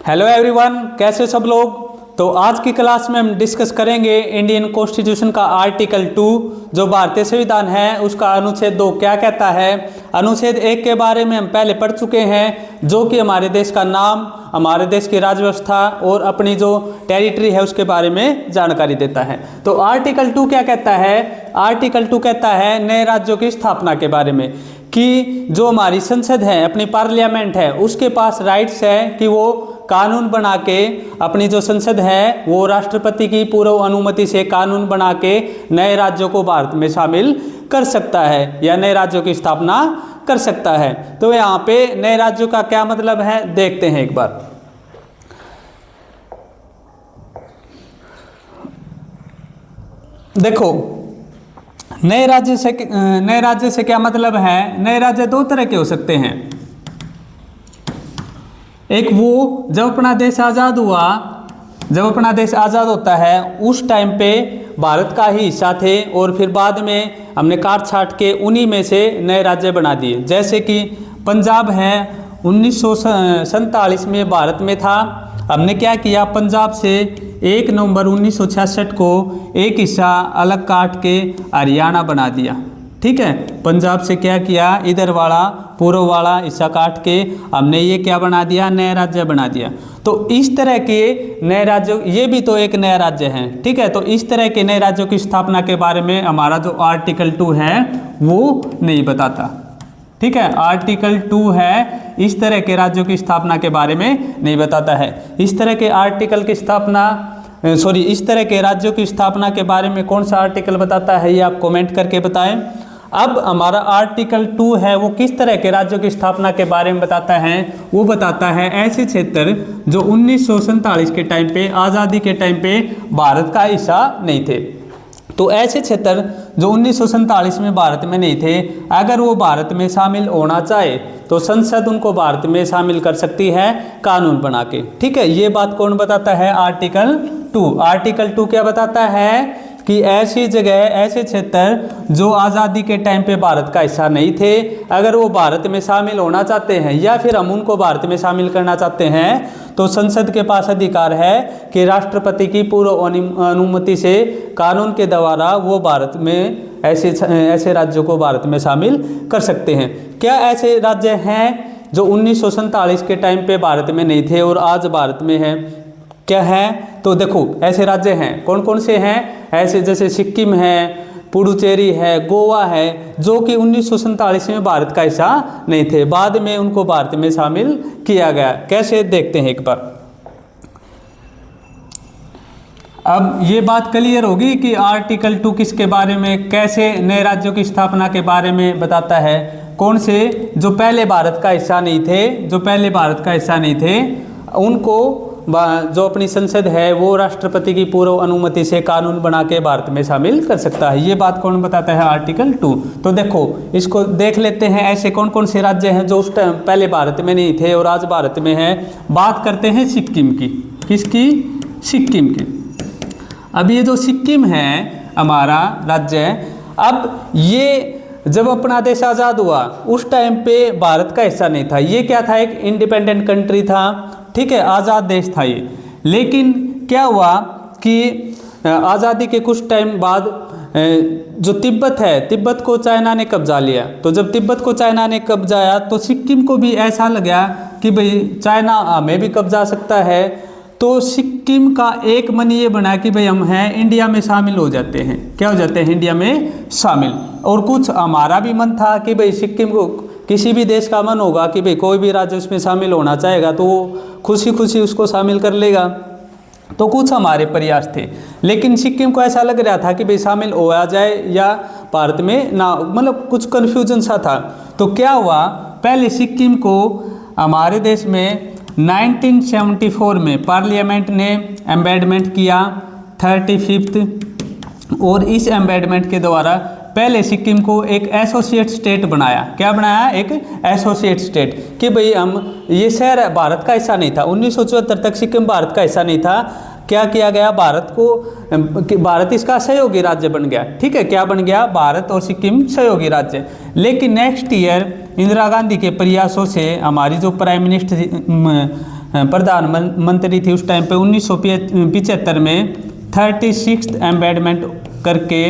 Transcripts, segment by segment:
Hello everyone, कैसे सब लोग। तो आज की क्लास में हम डिस्कस करेंगे इंडियन कॉन्स्टिट्यूशन का आर्टिकल 2 जो भारतीय संविधान है उसका अनुच्छेद 2 क्या कहता है। अनुच्छेद 1 के बारे में हम पहले पढ़ चुके हैं जो कि हमारे देश का नाम, हमारे देश की राज्य व्यवस्था और अपनी जो टेरिटरी है उसके बारे में जानकारी देता है। तो आर्टिकल 2 क्या कहता है। आर्टिकल 2 कहता है नए राज्यों की स्थापना के बारे में कि जो हमारी संसद है, अपनी पार्लियामेंट है, उसके पास राइट्स है कि वो कानून बना के, अपनी जो संसद है वो राष्ट्रपति की पूर्व अनुमति से कानून बना के नए राज्यों को भारत में शामिल कर सकता है या नए राज्यों की स्थापना कर सकता है। तो यहाँ पे नए राज्यों का क्या मतलब है देखते हैं एक बार। देखो, नए राज्य से क्या मतलब है। नए राज्य दो तरह के हो सकते हैं। एक वो जब अपना देश आज़ाद हुआ, जब अपना देश आज़ाद होता है उस टाइम पे भारत का ही हिस्सा थे और फिर बाद में हमने काट छाट के उन्हीं में से नए राज्य बना दिए। जैसे कि पंजाब है 1947 में भारत में था। हमने क्या किया, पंजाब से 1 नवंबर 1966 को एक हिस्सा अलग काट के हरियाणा बना दिया। ठीक है, पंजाब से क्या किया, इधर वाला पूर्व वाला हिस्सा काट के हमने ये क्या बना दिया, नया राज्य बना दिया। तो इस तरह के नए राज्य, ये भी तो एक नया राज्य है। ठीक है, तो इस तरह के नए राज्यों की स्थापना के बारे में हमारा जो आर्टिकल 2 है वो नहीं बताता। ठीक है, आर्टिकल 2 है इस तरह के राज्यों की स्थापना के बारे में नहीं बताता है। इस तरह के आर्टिकल की स्थापना इस तरह के राज्यों की स्थापना के बारे में कौन सा आर्टिकल बताता है ये आप कमेंट करके बताएं। अब हमारा आर्टिकल 2 है वो किस तरह के राज्यों की स्थापना के बारे में बताता है। वो बताता है ऐसे क्षेत्र जो 1947 के टाइम पे, आज़ादी के टाइम पे भारत का हिस्सा नहीं थे। तो ऐसे क्षेत्र जो 1947 में भारत में नहीं थे, अगर वो भारत में शामिल होना चाहे तो संसद उनको भारत में शामिल कर सकती है कानून बना के। ठीक है, ये बात कौन बताता है, आर्टिकल 2। आर्टिकल 2 क्या बताता है कि ऐसी जगह, ऐसे क्षेत्र जो आज़ादी के टाइम पे भारत का हिस्सा नहीं थे, अगर वो भारत में शामिल होना चाहते हैं या फिर हम उनको भारत में शामिल करना चाहते हैं तो संसद के पास अधिकार है कि राष्ट्रपति की पूर्व अनुमति से कानून के द्वारा वो भारत में ऐसे राज्यों को भारत में शामिल कर सकते हैं। क्या ऐसे राज्य हैं जो 1947 के टाइम पे भारत में नहीं थे और आज भारत में है? क्या है? तो देखो ऐसे राज्य हैं, कौन कौन से हैं ऐसे, जैसे सिक्किम है, पुडुचेरी है, गोवा है, जो कि 1947 में भारत का हिस्सा नहीं थे, बाद में उनको भारत में शामिल किया गया। कैसे देखते हैं एक बार। अब ये बात क्लियर होगी कि आर्टिकल 2 किसके बारे में, कैसे नए राज्यों की स्थापना के बारे में बताता है। कौन से, जो पहले भारत का हिस्सा नहीं थे, जो पहले भारत का हिस्सा नहीं थे उनको जो अपनी संसद है वो राष्ट्रपति की पूर्व अनुमति से कानून बना के भारत में शामिल कर सकता है। ये बात कौन बताता है, आर्टिकल 2। तो देखो इसको देख लेते हैं, ऐसे कौन कौन से राज्य हैं जो उस टाइम पहले भारत में नहीं थे और आज भारत में हैं। बात करते हैं सिक्किम की। किसकी? सिक्किम की। अब ये जो सिक्किम है हमारा राज्य, अब ये जब अपना देश आज़ाद हुआ उस टाइम पे भारत का हिस्सा नहीं था। ये क्या था, एक इंडिपेंडेंट कंट्री था। ठीक है, आज़ाद देश था ये। लेकिन क्या हुआ कि आज़ादी के कुछ टाइम बाद जो तिब्बत है, तिब्बत को चाइना ने कब्जा लिया। तो जब तिब्बत को चाइना ने कब्जाया तो सिक्किम को भी ऐसा लगा कि भाई चाइना हमें भी कब्जा सकता है। तो सिक्किम का एक मन ये बना कि भाई हम हैं इंडिया में शामिल हो जाते हैं। क्या हो जाते हैं? इंडिया में शामिल। और कुछ हमारा भी मन था कि भाई सिक्किम को, किसी भी देश का मन होगा कि भाई कोई भी राज्य उसमें शामिल होना चाहेगा तो वो खुशी खुशी उसको शामिल कर लेगा। तो कुछ हमारे प्रयास थे, लेकिन सिक्किम को ऐसा लग रहा था कि भाई शामिल हो जाए या भारत में ना, मतलब कुछ कन्फ्यूजन सा था। तो क्या हुआ, पहले सिक्किम को हमारे देश में 1974 में पार्लियामेंट ने एम्बेडमेंट किया 35th, और इस एम्बेडमेंट के द्वारा पहले सिक्किम को एक एसोसिएट स्टेट बनाया। क्या बनाया? एक एसोसिएट स्टेट कि भाई हम, ये शहर भारत का हिस्सा नहीं था। 1974 तक सिक्किम भारत का हिस्सा नहीं था। क्या किया गया, भारत इसका सहयोगी राज्य बन गया। ठीक है, क्या बन गया, भारत और सिक्किम सहयोगी राज्य। लेकिन नेक्स्ट ईयर इंदिरा गांधी के प्रयासों से हमारी जो प्राइम मिनिस्टर प्रधानमंत्री थी उस टाइम पे 1975 में 36th अमेंडमेंट करके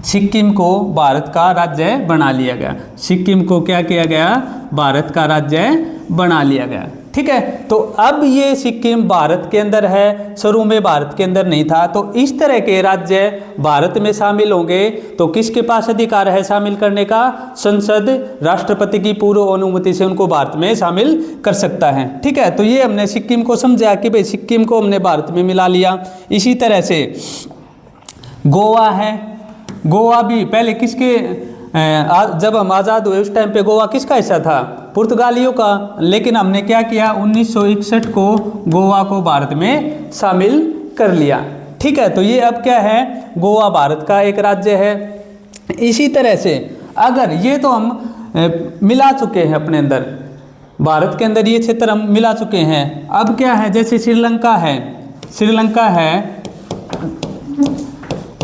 सिक्किम को भारत का राज्य बना लिया गया। सिक्किम को क्या किया गया? भारत का राज्य बना लिया गया। ठीक है, तो अब ये सिक्किम भारत के अंदर है, शुरू में भारत के अंदर नहीं था। तो इस तरह के राज्य भारत में शामिल होंगे तो किसके पास अधिकार है शामिल करने का? संसद राष्ट्रपति की पूर्व अनुमति से उनको भारत में शामिल कर सकता है। ठीक है, तो ये हमने सिक्किम को समझा कि भाई सिक्किम को हमने भारत में मिला लिया। इसी तरह से गोवा है, गोवा भी पहले किसके जब हम आज़ाद हुए उस टाइम पे गोवा किसका हिस्सा था? पुर्तगालियों का। लेकिन हमने क्या किया? 1961 को गोवा को भारत में शामिल कर लिया। ठीक है, तो ये अब क्या है? गोवा भारत का एक राज्य है। इसी तरह से अगर ये तो हम मिला चुके हैं अपने अंदर, भारत के अंदर ये क्षेत्र हम मिला चुके हैं। अब क्या है? जैसे श्रीलंका है,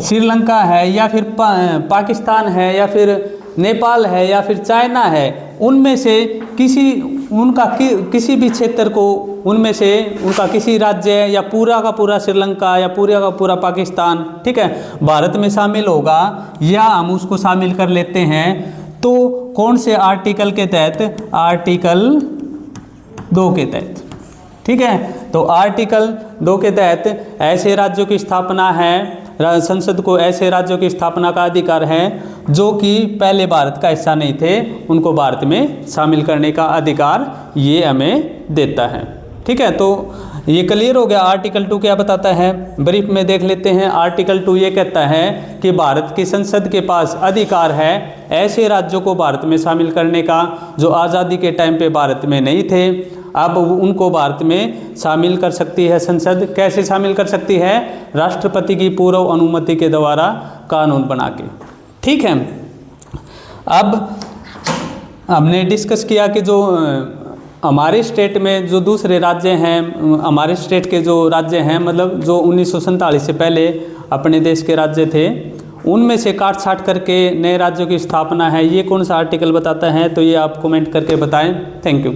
श्रीलंका है या फिर पाकिस्तान है या फिर नेपाल है या फिर चाइना है, उनमें से किसी भी क्षेत्र को, उनमें से उनका किसी राज्य या पूरा का पूरा श्रीलंका या पूरा का पूरा पाकिस्तान, ठीक है, भारत में शामिल होगा या हम उसको शामिल कर लेते हैं तो कौन से आर्टिकल के तहत? आर्टिकल 2 के तहत। ठीक है, तो आर्टिकल 2 के तहत ऐसे राज्यों की स्थापना है, संसद को ऐसे राज्यों की स्थापना का अधिकार है जो कि पहले भारत का हिस्सा नहीं थे, उनको भारत में शामिल करने का अधिकार ये हमें देता है। ठीक है, तो ये क्लियर हो गया। आर्टिकल 2 क्या बताता है? ब्रीफ में देख लेते हैं। आर्टिकल 2 ये कहता है कि भारत की संसद के पास अधिकार है ऐसे राज्यों को भारत में शामिल करने का जो आज़ादी के टाइम पे भारत में नहीं थे, अब उनको भारत में शामिल कर सकती है संसद। कैसे शामिल कर सकती है? राष्ट्रपति की पूर्व अनुमति के द्वारा कानून बना के। ठीक है, अब हमने डिस्कस किया कि जो हमारे स्टेट में जो दूसरे राज्य हैं, हमारे स्टेट के जो राज्य हैं, मतलब जो 1947 से पहले अपने देश के राज्य थे, उनमें से काट छाट करके नए राज्यों की स्थापना है, ये कौन सा आर्टिकल बताता है? तो ये आप कमेंट करके बताएं। Thank you.